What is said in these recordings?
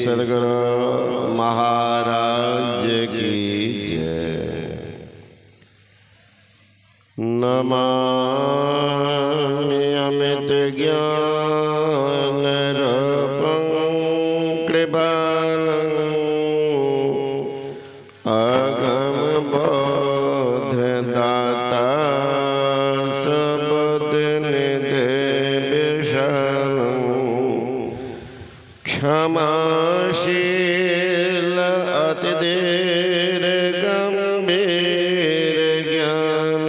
सद्गुरु महाराज की जय। नमामि अमित ज्ञान रूपं कृपालं अगम बोध दाता सबुद्ध निधि विशालं क्षमाशील अतिधीर गंभीर ज्ञान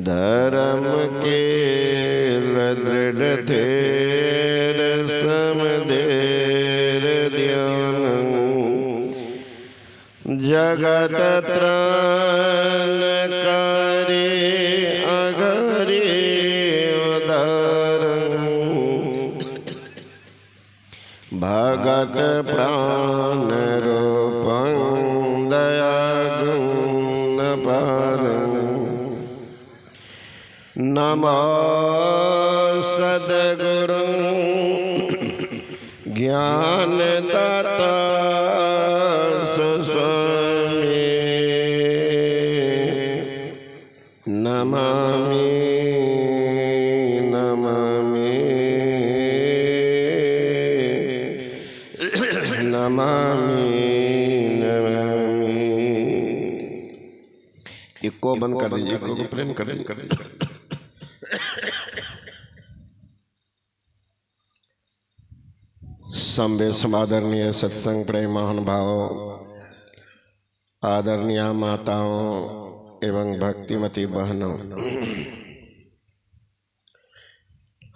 धर्म के दृढ़ थेर समधेर ध्यान जगत त्राणकारी अघरी उदाहरण भगत प्राण रूपं दयागुण पारं नमो सद्गुरु ज्ञानदाता सुस्वामी नमामि इको बंद कर दीजिए, इको को प्रेम कर दीजिए। संवेद समादरणीय सत्संग प्रेम महानुभाव आदरणीय माताओं एवं भक्तिमती बहनों,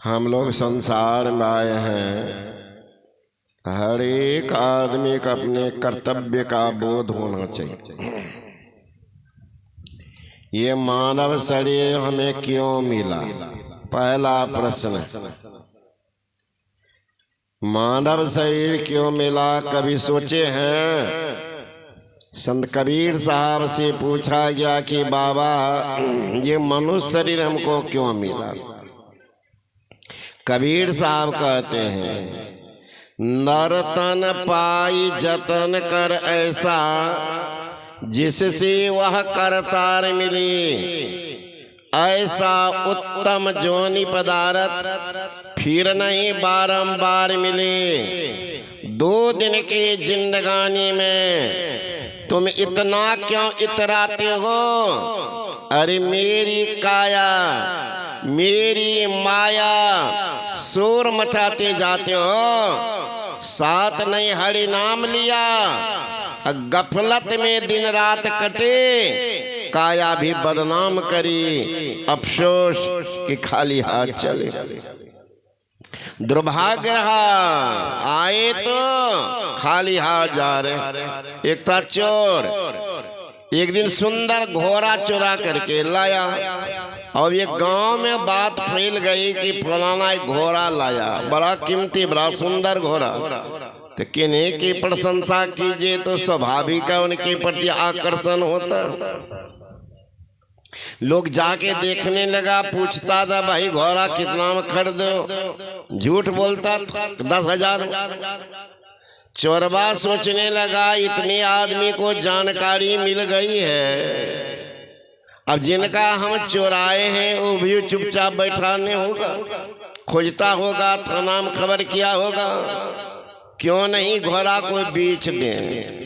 हम लोग संसार में आए हैं। हर एक आदमी का अपने कर्तव्य का बोध होना चाहिए। ये मानव शरीर हमें क्यों मिला? पहला प्रश्न, मानव शरीर क्यों मिला? कभी सोचे हैं? संत कबीर साहब से पूछा गया कि बाबा ये मनुष्य शरीर हमको क्यों मिला? कबीर साहब कहते हैं, नर तन पाई जतन कर ऐसा जिससे वह करतार मिली, ऐसा उत्तम जोनि पदार्थ फिर नहीं बारंबार मिले। 2 दिन की जिंदगानी में तुम इतना क्यों इतराते हो? अरे मेरी काया मेरी माया शोर मचाते जाते हो। साथ नहीं हरि नाम लिया, गफलत में दिन रात कटे, काया भी बदनाम करी, अफसोस कि खाली हाथ चले। दुर्भाग्य रहा, आए तो खाली हाथ जा रहे। एक था चोर, एक दिन सुंदर घोड़ा चुरा करके लाया और ये गांव में बात फैल गई कि फलाना एक घोड़ा लाया, बड़ा कीमती बड़ा सुंदर घोड़ा। तो किन्हीं की प्रशंसा कीजिए तो स्वाभाविक है उनके प्रति आकर्षण होता। लोग जाके देखने लगा, पूछता था भाई घोड़ा कितना में खरीदो? झूठ बोलता 10,000। चोरबा सोचने लगा इतने आदमी को जानकारी मिल गई है, अब जिनका हम चोराए हैं वो भी चुपचाप बैठाने होगा, खोजता होगा, थाना में खबर किया होगा, क्यों नहीं घोड़ा को बेच दें।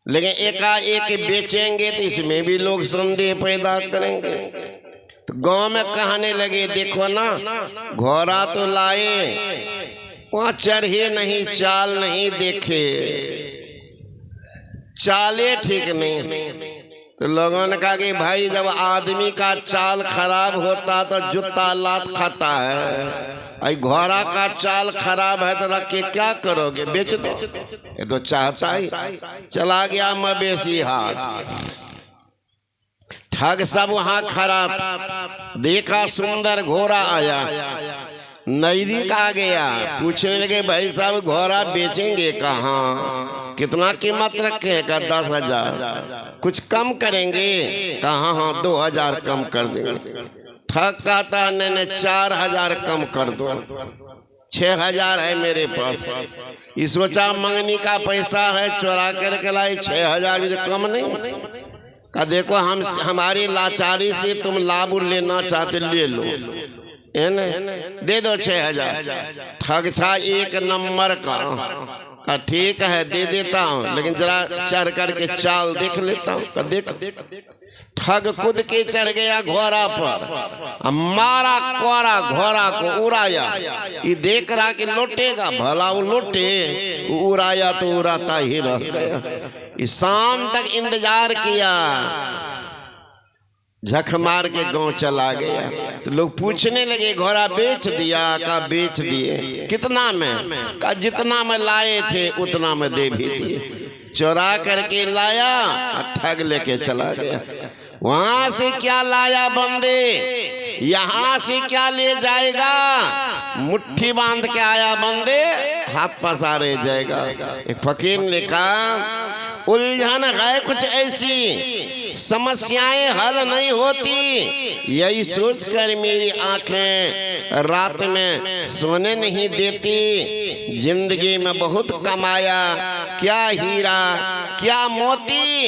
लेकिन एकाएक बेचेंगे तो इसमें भी लोग संदेह पैदा करेंगे। तो गांव में कहने लगे देखो ना, घोड़ा तो लाए, वहां चढ़े नहीं, चाल नहीं देखे, चाले ठीक नहीं। तो लोगों ने कहा कि भाई जब आदमी का चाल खराब होता तो जूता लात खाता है, घोड़ा का चाल खराब है तो रख के क्या करोगे? बेच दो। ये तो चाहता ही। चला गया मवेशी हाट, ठग सब वहां खड़ा, देखा सुंदर घोड़ा आया, नजदीक आ गया, पूछने लगे भाई साहब घोड़ा बेचेंगे कहाँ, कितना कीमत रखे? का 10,000। कुछ कम करेंगे? कहा हाँ 2,000 कम कर देंगे। ठग कहता नहीं 4,000 कम कर दो। 6,000 है मेरे पास। ये सोचा मंगनी का पैसा है, चुरा करके लाई। 6,000 भी तो कम नहीं। का देखो हम हमारी लाचारी से तुम लाभ लेना चाहते ले लो, है ना, दे दो 6,000। ठग छा एक नंबर का ठीक है दे देता हूँ, लेकिन जरा चढ़ करके चाल देख लेता हूँ। देख ठग कूद के चढ़ गया घोड़ा पर, मारा कोरा घोड़ा को उड़ाया। ये देख रहा कि लौटेगा, भला वो लौटे, उड़ाया तो उड़ाता ही रह गया। इस शाम तक इंतजार किया, झक मार के गांव चला गया। तो लोग पूछने लगे घोड़ा बेच दिया? का बेच दिए। कितना में? का जितना में लाए थे उतना में दे भी दिए। चुरा करके लाया और ठग लेके चला गया। वहां से क्या लाया बंदे, यहाँ से क्या ले जाएगा? मुट्ठी बांध के आया बंदे, हाथ पसारे जाएगा। एक फकीर ने कहा उलझन है कुछ ऐसी, समस्याएं हल नहीं होती। यही सोचकर मेरी आंखें रात में सोने नहीं देती। जिंदगी में बहुत कमाया, क्या हीरा क्या मोती,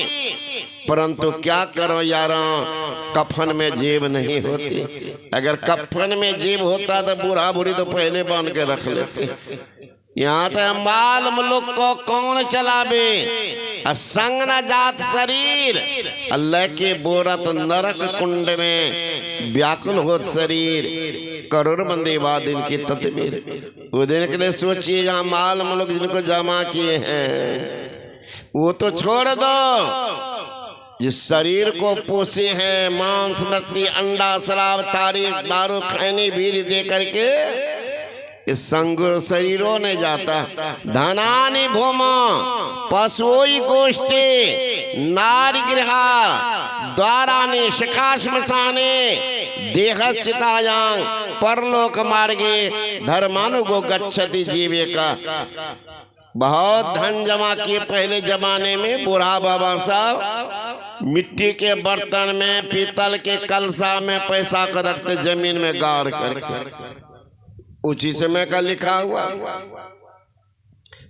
परंतु क्या करो यारों, कफन में जेब नहीं होती। अगर कफन में जेब होता तो बूढ़ा बूढ़ी तो पहले बांध के रख लेते। यहाँ तो माल मुल्क को कौन चलावे, संग न जात शरीर। अल्लाह के बोरत नरक कुंड में व्याकुल होत शरीर। करोड़ बंदे बाद इनकी तदबीर। वो दिन के लिए सोचिए जहाँ माल मुल्क जिनको जमा किए हैं वो तो छोड़ दो, जिस शरीर को पोसे हैं मांस मछली अंडा शराब तारीख दारू खैनी बीड़ी दे करके इस संग शरीरों ने जाता। धनानि भूमो पशुई गोष्ठी नारी गृहा द्वारानि शिखा श्मशाने देहश्चितायां परलोक मार्गे धर्मानुगो गच्छति जीवे का। बहुत धन जमा किए पहले जमाने में। बूढ़ा बाबा साहब मिट्टी के बर्तन में पीतल के कलसा में पैसा को रखते, जमीन में गाड़ करके। उसी समय का लिखा हुआ,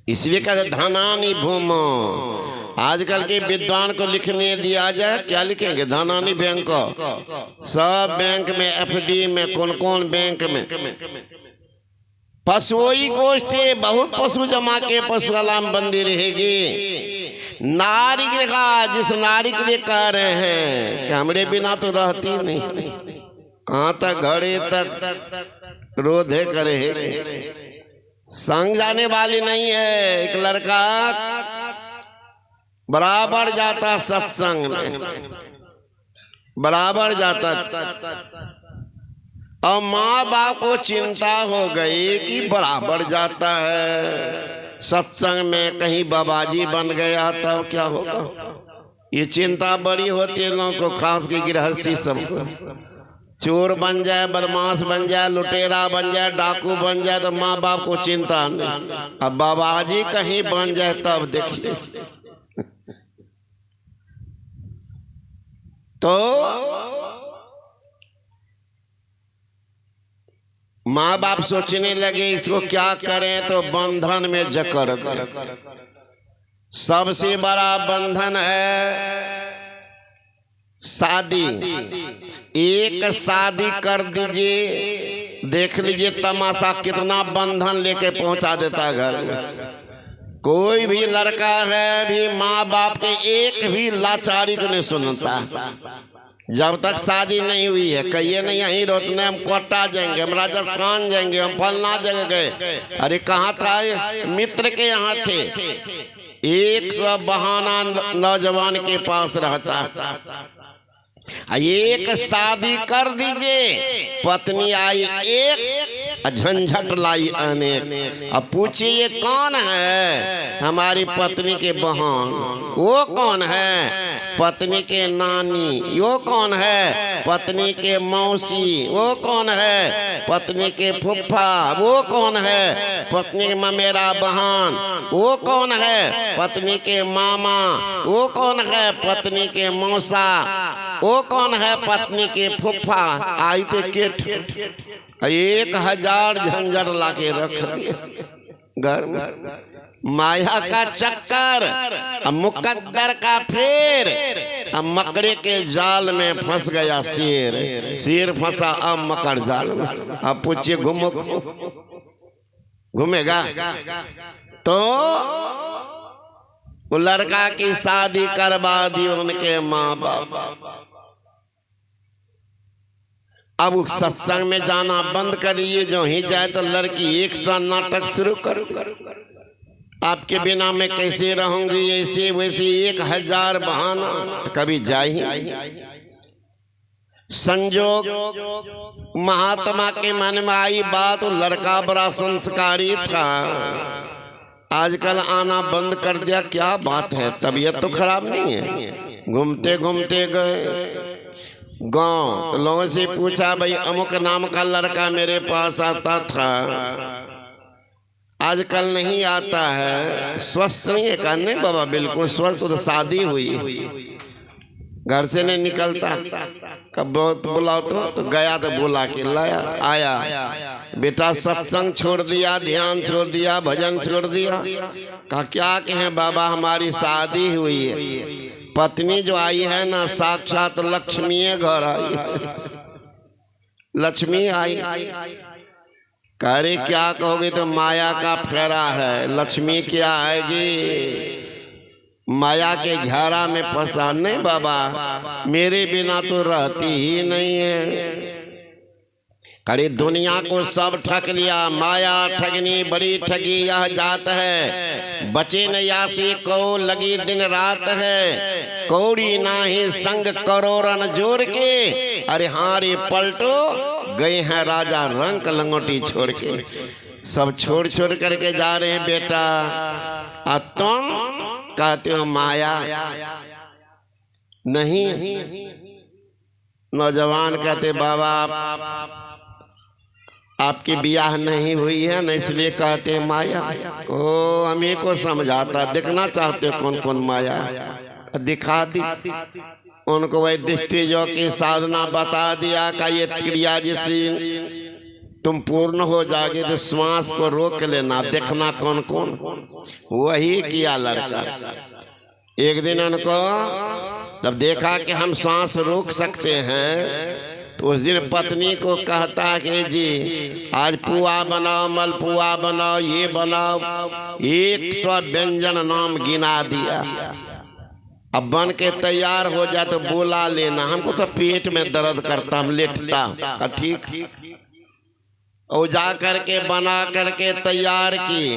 इसलिए कहते धनानि भूमो। आजकल के विद्वान को लिखने दिया जाए, क्या लिखेंगे? धनानि बैंक को। सब बैंक में, एफडी में, कौन कौन बैंक में। पशुई गोष्ठी, बहुत पशु जमा के पशु कलाम बंदी रहेगी। नारी गृह, जिस नारी के लिए कह रहे हैं कि हमरे बिना तो रहती नहीं, कहाँ तक घड़े तक रोधे करे, संग जाने वाली नहीं है। एक लड़का बराबर जाता सत्संग में, बराबर जाता, और माँ बाप को चिंता हो गई कि बराबर जाता है सत्संग में, कहीं बाबाजी बन गया तब क्या होगा। ये चिंता बड़ी होती है लोगों को, खास की गृहस्थी सबको। चोर बन जाए, बदमाश बन जाए, लुटेरा बन जाए, डाकू बन जाए तो माँ बाप को चिंता नहीं। अब बाबाजी कहीं बन जाए तब देखिए। तो माँ बाप सोचने लगे इसको क्या करें, तो बंधन में जकड़ दे। सबसे बड़ा बंधन है शादी। एक शादी कर दीजिए, देख लीजिए तमाशा कितना बंधन लेके पहुंचा देता घर में। कोई भी लड़का है भी माँ बाप के एक भी लाचारी को नहीं सुनता। जब तक शादी नहीं हुई है कहिए नहीं यहीं रोतने, हम कोटा जाएंगे, हम राजस्थान जाएंगे, हम फलना जगह गए। अरे कहाँ था? मित्र के यहाँ थे। 100 बहाना नौजवान के पास रहता। एक शादी कर दीजिए, पत्नी आई एक, झंझट लाई अनेक। अब पूछिए ये कौन है? हमारी पत्नी के बहन। वो कौन है? पत्नी के नानी। वो कौन है? पत्नी के मौसी। वो कौन है? पत्नी के फुफ्फा। वो कौन है? पत्नी के ममेरा बहन। वो कौन है? पत्नी के मामा। वो कौन है? पत्नी के मौसा। वो कौन है? पत्नी के फुफ्फा। आई तो केठ 1000 झंझट लाके रख दिए घर में। माया का चक्कर, अब मुकद्दर का फेर, अब मकड़े के जाल में फंस गया शेर, शेर फंसा अब मकड़ जाल में। अब पूछिए घूमेगा? तो वो लड़का की शादी करवा दी उनके माँ बाप। अब उस सत्संग में जाना बंद करिए, जो ही जाए तो लड़की एक सा नाटक शुरू कर दे। आपके बिना मैं कैसे रहूंगी, ऐसे वैसे 1000 बहाना, तो कभी जाए। संजोग महात्मा के मन में आई बात, लड़का बड़ा संस्कारी था, आजकल आना बंद कर दिया, क्या बात है? तबीयत तो खराब नहीं है? घूमते घूमते गए गांव, तो लोगों से पूछा, भाई अमुक नाम का लड़का मेरे पास आता था, आजकल नहीं आता है, स्वस्थ नहीं है? कहा नहीं बाबा बिल्कुल स्वस्थ, तो शादी हुई, घर से नहीं निकलता। कब बुलाओ तो गया, तो बुला के लाया, आया, बेटा सत्संग छोड़ दिया, ध्यान छोड़ दिया, भजन छोड़ दिया। कहा क्या कहें बाबा, हमारी शादी हुई है, पत्नी जो आई है ना साक्षात लक्ष्मी घर आई, लक्ष्मी आई। कह रहे क्या कहोगे? तो माया का फेरा है, लक्ष्मी क्या आएगी? माया के घेरा में फंसा। नहीं बाबा मेरे बिना तो रहती ही नहीं है। करे दुनिया को सब ठग लिया, माया ठगनी बड़ी ठगी यह जात है, बचे न यासी को लगी दिन रात है, कौड़ी नाही संग करोड़न जोड़ के, अरे हाँ रे पलटो गए हैं राजा रंग लंगोटी छोड़ के। सब छोड़ छोड़ करके जा रहे हैं बेटा, और तुम कहते हो माया नहीं। नौजवान कहते बाबा आपकी ब्याह नहीं हुई है ना, इसलिए कहते हैं माया। को हमें को समझाता, देखना चाहते हो कौन कौन माया, दिखा दी उनको। वही दृष्टि जो की साधना बता दिया का ये क्रिया जिसी तुम पूर्ण हो जाओगे तो श्वास को रोक लेना, देखना कौन कौन। वही किया लड़का। एक दिन उनको जब देखा कि हम श्वास रोक सकते हैं, तो उस दिन पत्नी को कहता कि जी आज पुआ बनाओ, मलपुआ बनाओ, ये बनाओ, 100 व्यंजन नाम गिना दिया। अब बन के तैयार हो जाए तो बुला लेना, हमको तो पेट में दर्द करता, हम लेटता। ठीक, और जा करके बना करके तैयार की,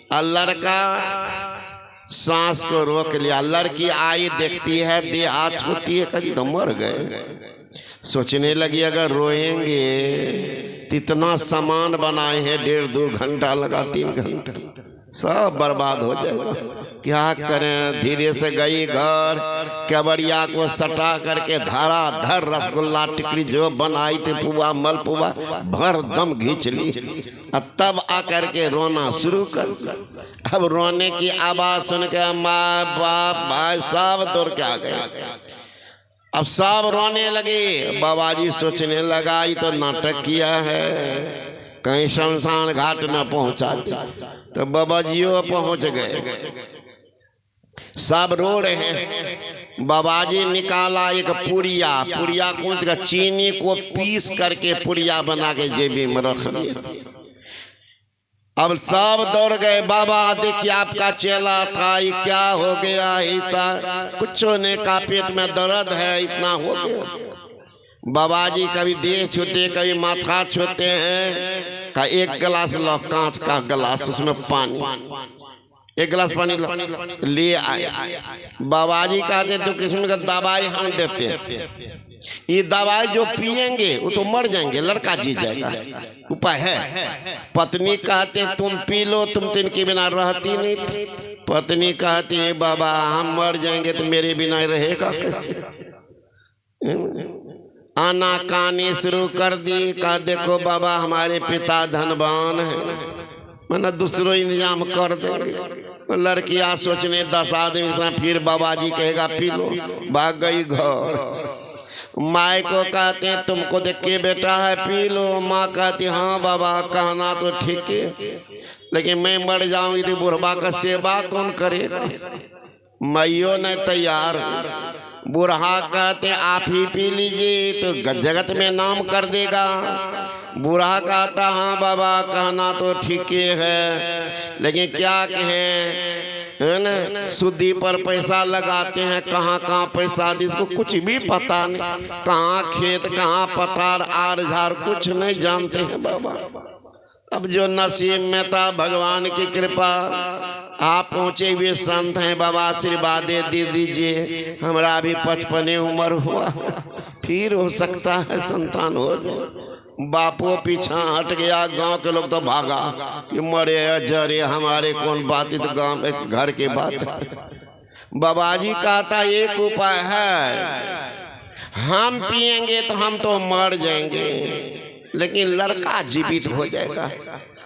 और लड़का सांस को रोक लिया। लड़की आई, देखती है, देह हाथ छूती है, कभी तो मर गए। सोचने लगी अगर रोएंगे तो इतना सामान बनाए हैं, 1.5-2 घंटा लगा, 3 घंटा, सब बर्बाद हो जाएगा। क्या करें? धीरे से गई घर, केवड़िया को सटा करके धारा धर रसगुल्ला टिकड़ी जो बनाई थी, पुआ मलपुआ भर दम घींच ली। तब आकर के रोना शुरू कर दिया। अब रोने की आवाज सुन के माँ बाप भाई सब दौड़ के आ गए। अब सब रोने लगे। बाबाजी सोचने लगा ये तो नाटक किया है, कहीं शमशान घाट न पहुंचा दे। तो बाबाजियों पहुंच गए, सब रो रहे हैं। बाबाजी निकाला एक पुड़िया, पुड़िया कूच का चीनी को पीस करके पुड़िया बना के जेबी में रख दिया। अब सब दौड़ गए, बाबा देखिए आपका चेला था, ये क्या हो गया? इतना कुछ ने का पेट में दर्द है, इतना हो गया। बाबाजी कभी देह छूते, कभी माथा छूते हैं। का एक गिलास लो, कांच का गिलास, उसमें पानी, एक गिलास पानी ले आए। बाबाजी कहते तो किस्म का दवाई हम देते हैं, ये दवाई जो पिएंगे वो तो मर जाएंगे, लड़का जी जाएगा, उपाय है। पत्नी कहते तुम पी लो, तुम तो इनके बिना रहती नहीं थी। पत्नी कहती है बाबा हम मर जाएंगे तो मेरे बिना रहेगा कैसे? आना कानी शुरू कर दी। कहा देखो बाबा हमारे पिता धनवान है, मैंने दूसरों इंतजाम कर देंगे। लड़कियां सोचने 10 आदमी से, फिर बाबाजी कहेगा पी लो, भाग गई घर। माँ को कहते हैं तुमको देख के बेटा है पी लो। माँ कहती हाँ बाबा कहना तो ठीक है, लेकिन मैं मर जाऊंगी तो बुढ़बा का सेवा कौन करेगा। मैयो ने तैयार। बुढ़ा कहते आप ही पी लीजिए तो जगत में नाम कर देगा। बूढ़ा कहता हाँ बाबा कहना तो ठीक है, लेकिन क्या कहें, है ना, शुद्धि पर पैसा लगाते हैं, कहाँ कहाँ पैसा दी इसको कुछ भी पता नहीं, कहाँ खेत कहाँ पतार आर झार कुछ नहीं जानते हैं बाबा। अब जो नसीब में था भगवान की कृपा, आप पहुँचे हुए संत हैं बाबा, आशीर्वाद दे दीजिए। हमारा अभी 55 उम्र हुआ, फिर हो सकता है संतान हो जाए। बापो पीछा हट गया, गांव के लोग तो भागा कि मरे जरे हमारे कौन बात, तो गांव एक घर के बात। बाबा जी कहता एक उपाय है, हम पिएंगे तो हम तो मर जाएंगे, लेकिन लड़का जीवित हो जाएगा।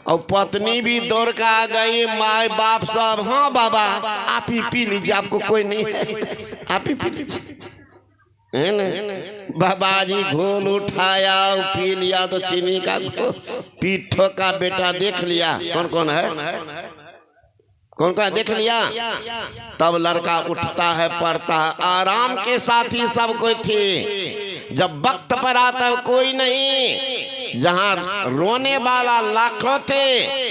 और पत्नी भी दौड़ कर आ गई, माँ बाप सब हाँ बाबा आप ही पी लीजिए, आपको कोई नहीं है, आप ही पी लीजिए, है ना। बाबा जी घोल उठाया पी लिया, तो चीनी का पीठो का बेटा देख लिया कौन कौन है, कौन कौन देख लिया। तब लड़का उठता है पढ़ता है, आराम के साथ ही सब कोई थे। जब वक्त पर आता कोई नहीं, जहाँ रोने वाला लाखों थे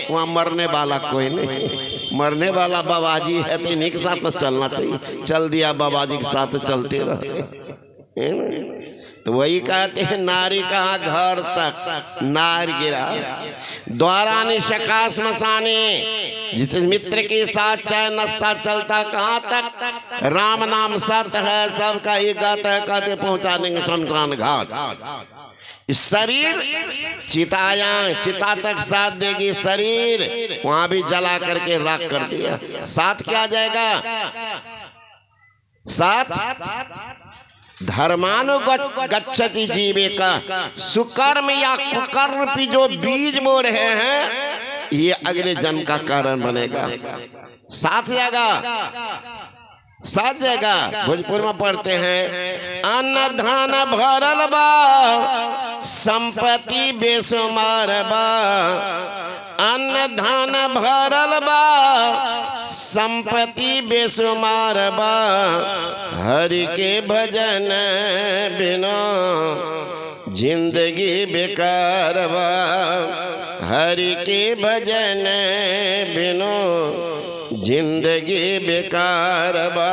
वहाँ मरने वाला कोई नहीं। मरने वाला बाबा जी है तो इन्हीं के साथ तो चलना चाहिए। चल दिया बाबा जी के साथ चलते रहे, तो वही कहते हैं नारी कहाँ घर तक नार गिरा, द्वारानी शका श्मशाने, जिस मित्र के साथ चाहे नाश्ता चलता कहाँ तक, राम नाम सत्य है सबका ही गाता है, कहते पहुंचा देंगे शमशान घाट। शरीर चिता तक साथ देगी, शरीर वहां भी जला करके राख कर दिया। साथ क्या जाएगा, साथ धर्मानुगच्छति जीवे का, सुकर्म या कुकर्म पे जो बीज बो रहे हैं ये अगले जन्म का कारण बनेगा। साथ जगह भोजपुर में पढ़ते हैं, अन्न धन भरल बा संपत्ति बेसुमार बा, अन्न धन भरल बा संपत्ति बेसुमार बा, हरि के भजन बिना जिंदगी बेकार बा, हरि के भजन बिना जिंदगी बेकार बा।